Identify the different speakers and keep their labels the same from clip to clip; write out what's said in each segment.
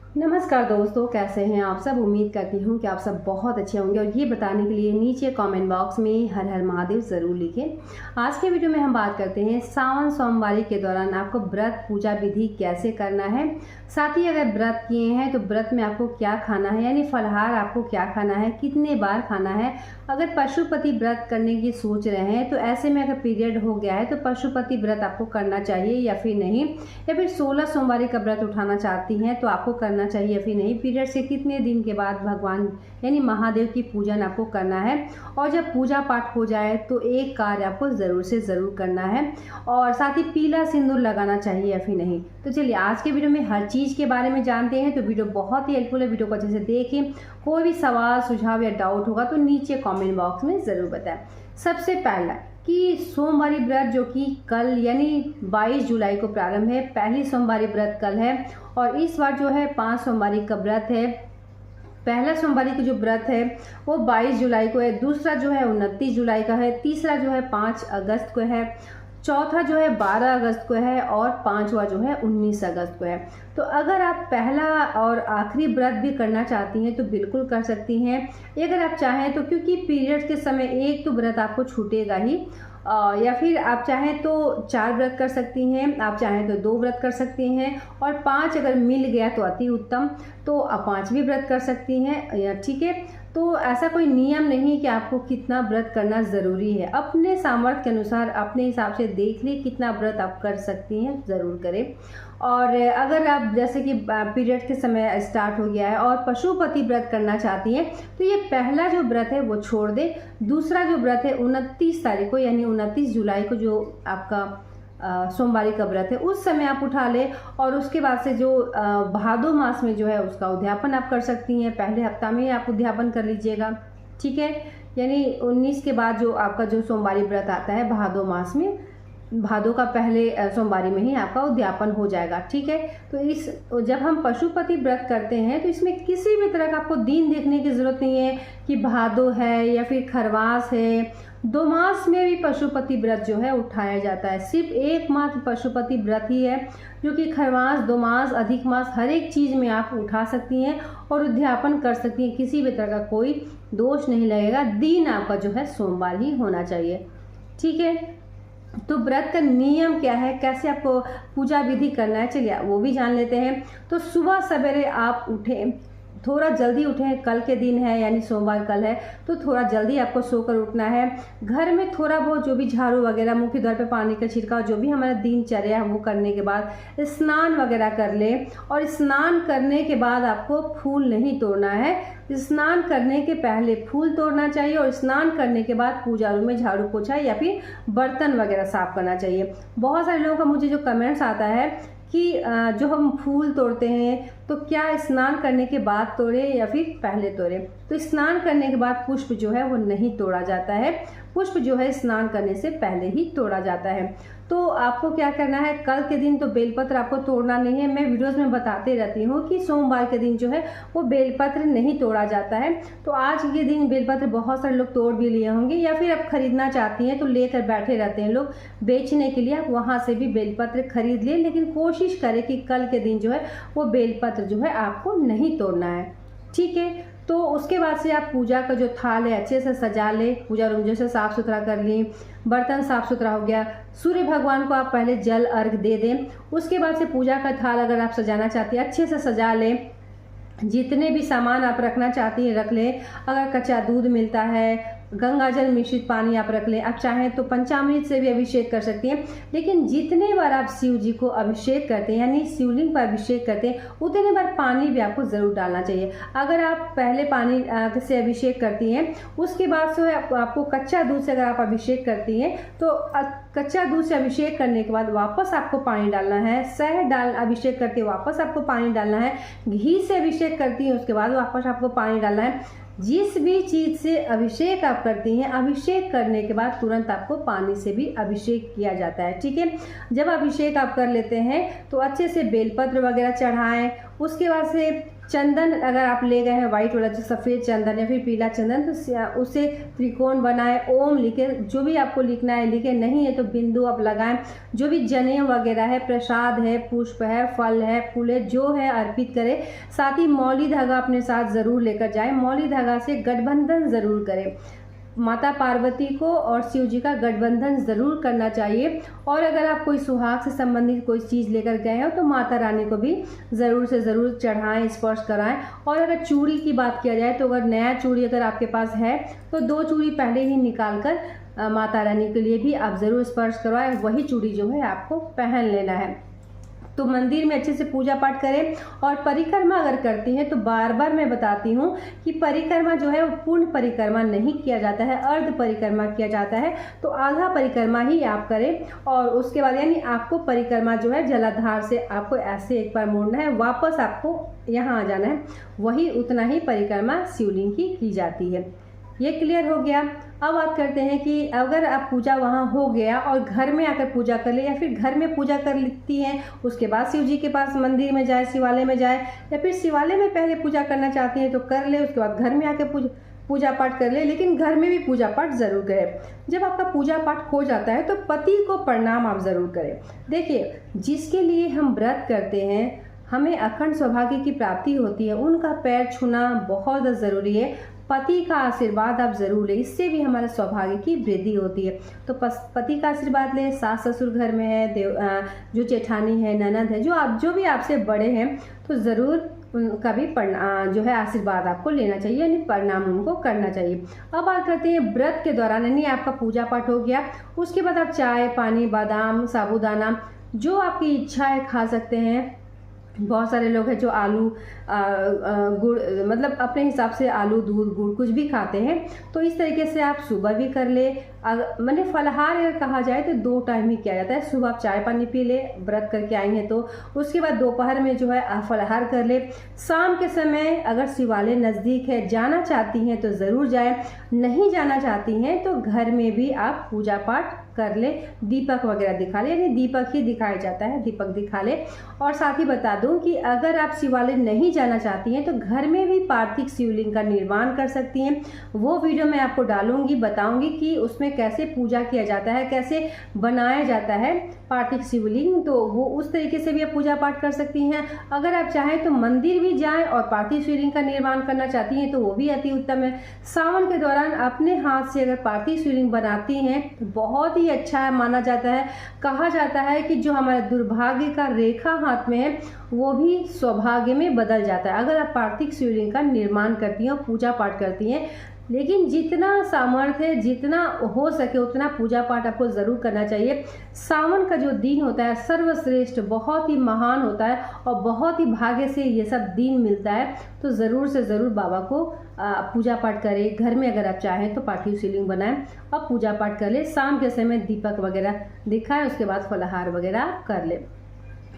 Speaker 1: नमस्कार दोस्तों, कैसे हैं आप सब। उम्मीद करती हूँ कि आप सब बहुत अच्छे होंगे और ये बताने के लिए नीचे कमेंट बॉक्स में हर हर महादेव ज़रूर लिखें। आज के वीडियो में हम बात करते हैं सावन सोमवारी के दौरान आपको व्रत पूजा विधि कैसे करना है, साथ ही अगर व्रत किए हैं तो व्रत में आपको क्या खाना है, यानी फलाहार आपको क्या खाना है, कितने बार खाना है। अगर पशुपति व्रत करने की सोच रहे हैं तो ऐसे में अगर पीरियड हो गया है तो पशुपति व्रत आपको करना चाहिए या फिर नहीं, या फिर 16 सोमवारी का व्रत उठाना चाहती हैं तो आपको करना चाहिए या फिर नहीं। पीरियड से कितने दिन के बाद भगवान यानी महादेव की पूजन आपको करना है, और जब पूजा पाठ हो जाए तो एक कार्य आपको ज़रूर से ज़रूर करना है, और साथ ही पीला सिंदूर लगाना चाहिए या फिर नहीं। तो चलिए आज के वीडियो में हर चीज़ के बारे में जानते हैं। तो वीडियो बहुत ही हेल्पफुल है, वीडियो को अच्छे से देखें। कोई भी सवाल सुझाव या डाउट होगा तो नीचे कमेंट बॉक्स में ज़रूर बताएं। सबसे पहला कि सोमवारी व्रत जो कि कल यानी 22 जुलाई को प्रारंभ है, पहली सोमवारी व्रत कल है, और इस बार जो है 5 सोमवारी का व्रत है। पहला सोमवारी का जो व्रत है वो 22 जुलाई को है, दूसरा जो है 29 जुलाई का है, तीसरा जो है 5 अगस्त को है, चौथा जो है 12 अगस्त को है, और पांचवा जो है 19 अगस्त को है। तो अगर आप पहला और आखिरी व्रत भी करना चाहती हैं तो बिल्कुल कर सकती हैं। अगर आप चाहें तो, क्योंकि पीरियड के समय एक तो व्रत आपको छूटेगा ही, या फिर आप चाहें तो 4 व्रत कर सकती हैं, आप चाहें तो 2 व्रत कर सकती हैं, और 5 अगर मिल गया तो अति उत्तम, तो आप 5 भी व्रत कर सकती हैं। ठीक है, तो ऐसा कोई नियम नहीं कि आपको कितना व्रत करना ज़रूरी है। अपने सामर्थ्य के अनुसार अपने हिसाब से देख लीजिए कितना व्रत आप कर सकती हैं, ज़रूर करें। और अगर आप जैसे कि पीरियड के समय स्टार्ट हो गया है और पशुपति व्रत करना चाहती हैं तो ये पहला जो व्रत है वो छोड़ दें। दूसरा जो व्रत है 29 तारीख को यानी 29 जुलाई को जो आपका सोमवारी का व्रत है उस समय आप उठा लें, और उसके बाद से जो भादो मास में जो है उसका उद्यापन आप कर सकती हैं। पहले हफ्ता में आप उद्यापन कर लीजिएगा, ठीक है। यानी 19 के बाद जो आपका जो सोमवारी व्रत आता है भादो मास में, भादो का पहले सोमवारी में ही आपका उद्यापन हो जाएगा, ठीक है। तो जब हम पशुपति व्रत करते हैं तो इसमें किसी भी तरह का आपको दिन देखने की ज़रूरत नहीं है कि भादो है या फिर खरवास है। 2 मास में भी पशुपति व्रत जो है उठाया जाता है। सिर्फ एकमात्र पशुपति व्रत ही है जो कि खरवास, 2 मास, अधिक मास हर एक चीज़ में आप उठा सकती हैं और उद्यापन कर सकती हैं। किसी भी तरह का कोई दोष नहीं लगेगा। दिन आपका जो है सोमवार ही होना चाहिए, ठीक है। तो व्रत का नियम क्या है, कैसे आपको पूजा विधि करना है, चलिए वो भी जान लेते हैं। तो सुबह सवेरे आप उठें, थोड़ा जल्दी उठें। कल के दिन है यानी सोमवार कल है तो थोड़ा जल्दी आपको सोकर उठना है। घर में थोड़ा बहुत जो भी झाड़ू वगैरह, मुख्य द्वार पे पानी का छिड़काव, जो भी हमारा दिनचर्या है वो करने के बाद स्नान वगैरह कर लें। और स्नान करने के बाद आपको फूल नहीं तोड़ना है। स्नान करने के पहले फूल तोड़ना चाहिए, और स्नान करने के बाद पूजा रूम में झाड़ू पोछा या फिर बर्तन वगैरह साफ करना चाहिए। बहुत सारे लोगों का मुझे जो कमेंट्स आता है कि जो हम फूल तोड़ते हैं तो क्या स्नान करने के बाद तोड़े या फिर पहले तोड़े। तो स्नान करने के बाद पुष्प जो है वो नहीं तोड़ा जाता है, पुष्प जो है स्नान करने से पहले ही तोड़ा जाता है। तो आपको क्या करना है, कल के दिन तो बेलपत्र आपको तोड़ना नहीं है। मैं वीडियोस में बताते रहती हूँ कि सोमवार के दिन जो है वो बेलपत्र नहीं तोड़ा जाता है। तो आज के दिन बेलपत्र बहुत सारे लोग तोड़ भी लिए होंगे, या फिर आप खरीदना चाहती हैं तो लेकर बैठे रहते हैं लोग बेचने के लिए, आप वहाँ से भी बेलपत्र खरीद लें। लेकिन कोशिश करें कि कल के दिन जो है वो बेलपत्र जो है आपको नहीं तोड़ना है, ठीक है। तो उसके बाद से आप पूजा का जो थाल है अच्छे से सजा ले, पूजा रूम जैसे साफ़ सुथरा कर ली, बर्तन साफ़ सुथरा हो गया। सूर्य भगवान को आप पहले जल अर्घ दे दें। उसके बाद से पूजा का थाल अगर आप सजाना चाहती हैं अच्छे से सजा लें। जितने भी सामान आप रखना चाहती हैं रख लें। अगर कच्चा दूध मिलता है, गंगा जल मिश्रित पानी आप रख लें। आप चाहें तो पंचामृत से भी अभिषेक कर सकती हैं। लेकिन जितने बार आप शिव जी को अभिषेक करते हैं यानी शिवलिंग पर अभिषेक करते हैं उतने बार पानी भी आपको ज़रूर डालना चाहिए। अगर आप पहले पानी से अभिषेक करती हैं, उसके बाद से आपको कच्चा दूध से अगर आप अभिषेक करती हैं तो कच्चा दूध से अभिषेक करने के बाद वापस आपको पानी डालना है। शहद डाल अभिषेक करते वापस आपको पानी डालना है। घी से अभिषेक करती हैं उसके बाद वापस आपको पानी डालना है। जिस भी चीज़ से अभिषेक आप करती हैं, अभिषेक करने के बाद तुरंत आपको पानी से भी अभिषेक किया जाता है, ठीक है। जब अभिषेक आप कर लेते हैं तो अच्छे से बेलपत्र वगैरह चढ़ाएं, उसके बाद से चंदन अगर आप ले गए हैं वाइट वाला, जो सफ़ेद चंदन या फिर पीला चंदन, तो उससे त्रिकोण बनाए, ओम लिखे, जो भी आपको लिखना है लिखे, नहीं है तो बिंदु आप लगाएं। जो भी जनेऊ वगैरह है, प्रसाद है, पुष्प है, फल है, फूल है, जो है अर्पित करें। साथ ही मौली धागा अपने साथ ज़रूर लेकर जाएं। मौली धागा से गठबंधन ज़रूर करें। माता पार्वती को और शिव जी का गठबंधन ज़रूर करना चाहिए। और अगर आप कोई सुहाग से संबंधित कोई चीज़ लेकर गए हो तो माता रानी को भी ज़रूर से ज़रूर चढ़ाएं, स्पर्श कराएं। और अगर चूड़ी की बात किया जाए तो अगर नया चूड़ी अगर आपके पास है तो 2 चूड़ी पहले ही निकाल कर माता रानी के लिए भी आप ज़रूर स्पर्श करवाएं। वही चूड़ी जो है आपको पहन लेना है। तो मंदिर में अच्छे से पूजा पाठ करें। और परिक्रमा अगर करती हैं तो बार बार मैं बताती हूँ कि परिक्रमा जो है वो पूर्ण परिक्रमा नहीं किया जाता है, अर्ध परिक्रमा किया जाता है। तो आधा परिक्रमा ही आप करें और उसके बाद यानी आपको परिक्रमा जो है जलाधार से आपको ऐसे एक बार मोड़ना है, वापस आपको यहाँ आ जाना है। वही उतना ही परिक्रमा शिवलिंग की जाती है। ये क्लियर हो गया। अब बात करते हैं कि अगर आप पूजा वहाँ हो गया और घर में आकर पूजा कर ले, या फिर घर में पूजा कर लेती हैं उसके बाद शिव जी के पास मंदिर में जाए, शिवालय में जाए, या फिर शिवालय में पहले पूजा करना चाहती हैं तो कर ले, उसके बाद घर में आकर पूजा पाठ कर ले, लेकिन घर में भी पूजा पाठ ज़रूर करें। जब आपका पूजा पाठ हो जाता है तो पति को प्रणाम आप ज़रूर करें। देखिए, जिसके लिए हम व्रत करते हैं, हमें अखंड सौभाग्य की प्राप्ति होती है, उनका पैर छूना बहुत ज़रूरी है। पति का आशीर्वाद आप ज़रूर लें, इससे भी हमारे सौभाग्य की वृद्धि होती है। तो पति का आशीर्वाद लें। सास ससुर घर में है, जो जेठानी है, ननद है, जो भी आपसे बड़े हैं, तो ज़रूर उनका भी जो है आशीर्वाद आपको लेना चाहिए, यानी प्रणाम उनको करना चाहिए। अब बात करते हैं व्रत के दौरान, यानी आपका पूजा पाठ हो गया, उसके बाद आप चाय, पानी, बादाम, साबूदाना, जो आपकी इच्छा है खा सकते हैं। बहुत सारे लोग हैं जो आलू गुड़, मतलब अपने हिसाब से आलू, दूध, गुड़ कुछ भी खाते हैं। तो इस तरीके से आप सुबह भी कर ले। मैंने फलाहार अगर कहा जाए तो 2 टाइम ही किया जाता है। सुबह आप चाय पानी पी ले, व्रत करके आई हैं तो, उसके बाद दोपहर में जो है आप फलाहार कर ले। शाम के समय अगर शिवालय नज़दीक है, जाना चाहती हैं तो ज़रूर जाएं, नहीं जाना चाहती हैं तो घर में भी आप पूजा पाठ कर ले। दीपक वगैरह दिखा ले, यानी दीपक ही दिखाया जाता है, दीपक दिखा ले। और साथ ही बता दूं कि अगर आप शिवालय नहीं जाना चाहती हैं तो घर में भी पार्थिव शिवलिंग का निर्माण कर सकती हैं। वो वीडियो मैं आपको डालूंगी, बताऊंगी कि उसमें कैसे पूजा किया जाता है, कैसे बनाया जाता है पार्थिव शिवलिंग। तो वो उस तरीके से भी आप पूजा पाठ कर सकती हैं। अगर आप चाहें तो मंदिर भी जाएं और पार्थिव शिवलिंग का निर्माण करना चाहती हैं तो वो भी अति उत्तम है। सावन के दौरान अपने हाथ से अगर पार्थिव शिवलिंग बनाती हैं तो बहुत ही अच्छा है, माना जाता है। कहा जाता है कि जो हमारे दुर्भाग्य का रेखा हाथ में है वो भी सौभाग्य में बदल जाता है अगर आप पार्थिव शिवलिंग का निर्माण करती हैं और पूजा पाठ करती हैं। लेकिन जितना सामर्थ्य है, जितना हो सके उतना पूजा पाठ आपको ज़रूर करना चाहिए। सावन का जो दिन होता है सर्वश्रेष्ठ, बहुत ही महान होता है और बहुत ही भाग्य से ये सब दिन मिलता है। तो ज़रूर से ज़रूर बाबा को पूजा पाठ करें। घर में अगर आप चाहें तो पार्थिव शिवलिंग बनाएं और पूजा पाठ कर ले। शाम के समय दीपक वगैरह दिखाएं, उसके बाद फलाहार वगैरह कर ले।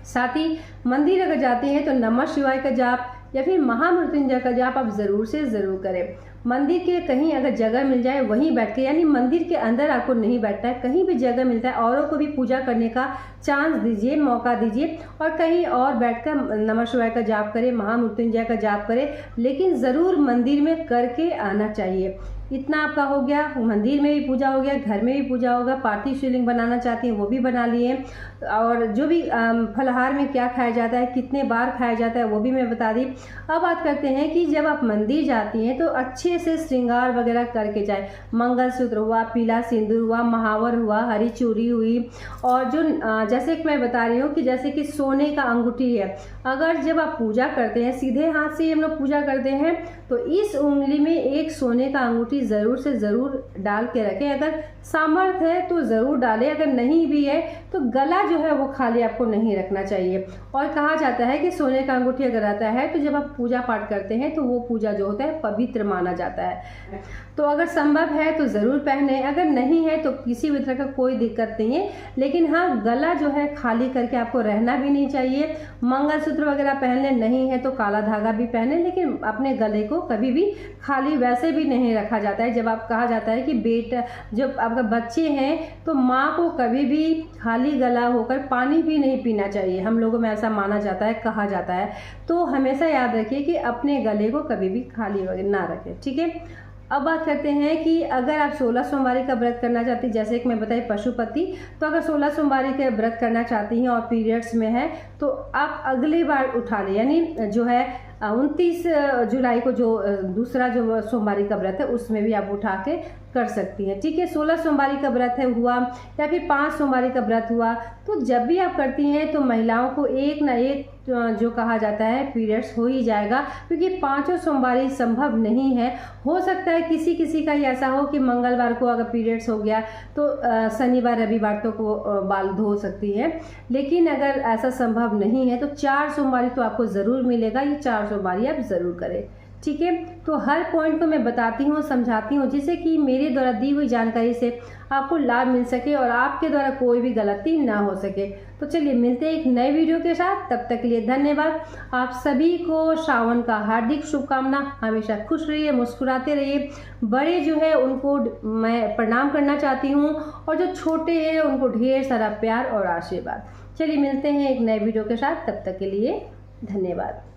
Speaker 1: साथ ही मंदिर अगर जाते हैं तो नमः शिवाय का जाप या फिर महामृत्युंजय का जाप आप ज़रूर से ज़रूर करें। मंदिर के कहीं अगर जगह मिल जाए वहीं बैठ के, यानी मंदिर के अंदर आपको नहीं बैठना है, कहीं भी जगह मिलता है औरों को भी पूजा करने का चांस दीजिए, मौका दीजिए और कहीं और बैठकर नमः शिवाय का जाप करें, महामृत्युंजय का जाप करें, लेकिन ज़रूर मंदिर में करके आना चाहिए। इतना आपका हो गया, मंदिर में भी पूजा हो गया, घर में भी पूजा होगा। पार्थिव शिवलिंग बनाना चाहती हैं वो भी बना लिए, और जो भी फलाहार में क्या खाया जाता है, कितने बार खाया जाता है वो भी मैं बता दी। अब बात करते हैं कि जब आप मंदिर जाती हैं तो अच्छे से श्रृंगार वगैरह करके जाएं। मंगलसूत्र हुआ, पीला सिंदूर हुआ, महावर हुआ, हरी चूड़ी हुई, और जो जैसे कि मैं बता रही हूँ कि जैसे कि सोने का अंगूठी है, अगर जब आप पूजा करते हैं सीधे हाथ से हम लोग पूजा करते हैं तो इस उंगली में एक सोने का अंगूठी ज़रूर से ज़रूर डाल के रखें। अगर सामर्थ्य है तो ज़रूर डालें, अगर नहीं भी है तो गला जो है वो खाली आपको नहीं रखना चाहिए। और कहा जाता है कि सोने का अंगूठी अगर आता है तो जब आप पूजा पाठ करते हैं तो वो पूजा जो होता है पवित्र माना जाता है। तो अगर संभव है तो ज़रूर पहने, अगर नहीं है तो किसी भी तरह का कोई दिक्कत नहीं है। लेकिन हाँ, गला जो है खाली करके आपको रहना भी नहीं चाहिए। मंगलसूत्र वगैरह पहनने नहीं है तो काला धागा भी पहने, लेकिन अपने गले को कभी भी खाली वैसे भी नहीं रखा जाता है। जब आप कहा जाता है कि बेटा, जब आपका बच्चे हैं तो माँ को कभी भी खाली गला होकर पानी भी नहीं पीना चाहिए। हम लोगों में ऐसा माना जाता है, कहा जाता है। तो हमेशा याद रखिए कि अपने गले को कभी भी खाली ना रखें, ठीक है। अब बात करते हैं कि अगर आप 16 सोमवारी का व्रत करना चाहती हैं, जैसे कि मैं बताई पशुपति, तो अगर 16 सोमवारी का व्रत करना चाहती हैं और पीरियड्स में है तो आप अगली बार उठा लें, यानी जो है 29 जुलाई को जो दूसरा जो सोमवारी का व्रत है उसमें भी आप उठा के कर सकती हैं, ठीक है। 16 सोमवारी का व्रत है हुआ या फिर 5 सोमवारी का व्रत हुआ, तो जब भी आप करती हैं तो महिलाओं को एक ना एक जो कहा जाता है पीरियड्स हो ही जाएगा, क्योंकि 5 सोमवारी संभव नहीं है। हो सकता है किसी किसी का ही ऐसा हो कि मंगलवार को अगर पीरियड्स हो गया तो शनिवार रविवार तो को बाल धो सकती है, लेकिन अगर ऐसा संभव नहीं है तो 4 सोमवारी तो आपको ज़रूर मिलेगा। ये 4 सोमवारी आप ज़रूर करें, ठीक है। तो हर पॉइंट को मैं बताती हूँ, समझाती हूँ, जिससे कि मेरे द्वारा दी हुई जानकारी से आपको लाभ मिल सके और आपके द्वारा कोई भी गलती ना हो सके। तो चलिए मिलते हैं एक नए वीडियो के साथ, तब तक के लिए धन्यवाद। आप सभी को श्रावण का हार्दिक शुभकामना। हमेशा खुश रहिए, मुस्कुराते रहिए। बड़े जो है उनको मैं प्रणाम करना चाहती हूँ और जो छोटे हैं उनको ढेर सारा प्यार और आशीर्वाद। चलिए मिलते हैं एक नए वीडियो के साथ, तब तक के लिए धन्यवाद।